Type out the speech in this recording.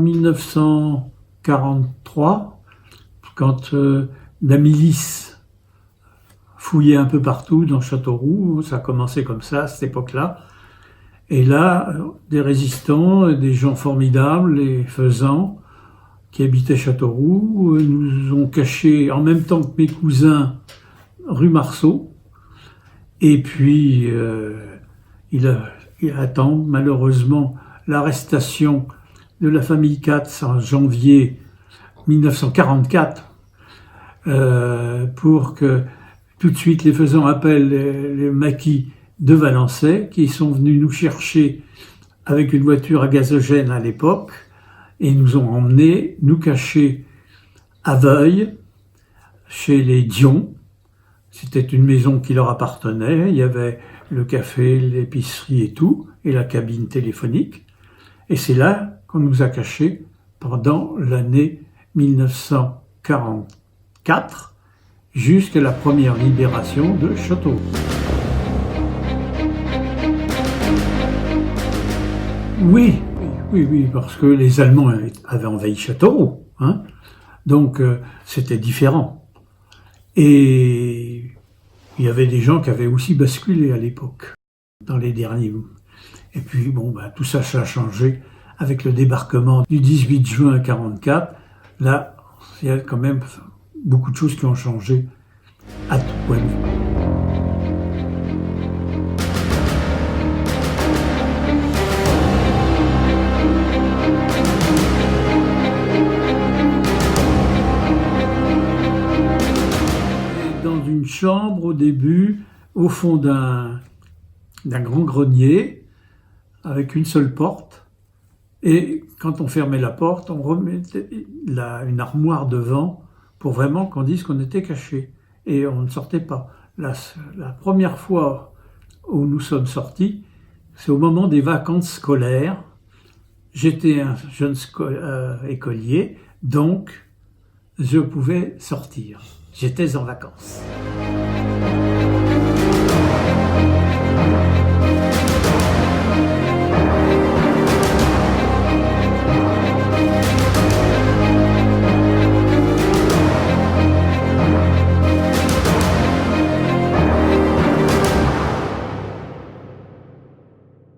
1943, quand la milice fouillait un peu partout dans Châteauroux, ça a commencé comme ça à cette époque-là. Et là, des résistants, des gens formidables, les faisans, qui habitaient Châteauroux, nous ont cachés en même temps que mes cousins rue Marceau. Et puis, il attend malheureusement l'arrestation de la famille Katz en janvier 1944 pour que tout de suite les faisans appellent les maquis de Valençay qui sont venus nous chercher avec une voiture à gazogène à l'époque et nous ont emmenés nous cacher à Veuille chez les Dion. C'était une maison qui leur appartenait, il y avait le café, l'épicerie et tout, et la cabine téléphonique. Et c'est là qu'on nous a cachés pendant l'année 1944, jusqu'à la première libération de Châteauroux. Oui, parce que les Allemands avaient envahi Châteauroux, hein. Donc c'était différent. Et il y avait des gens qui avaient aussi basculé à l'époque, dans les derniers. Et puis bon, tout ça, ça a changé avec le débarquement du 18 juin 1944. Là, il y a quand même beaucoup de choses qui ont changé à tout point de vue. Dans une chambre au début, au fond d'un grand grenier, avec une seule porte. Et quand on fermait la porte, on remettait une armoire devant pour vraiment qu'on dise qu'on était caché. Et on ne sortait pas. La première fois où nous sommes sortis, c'est au moment des vacances scolaires. J'étais un jeune écolier, donc je pouvais sortir. J'étais en vacances.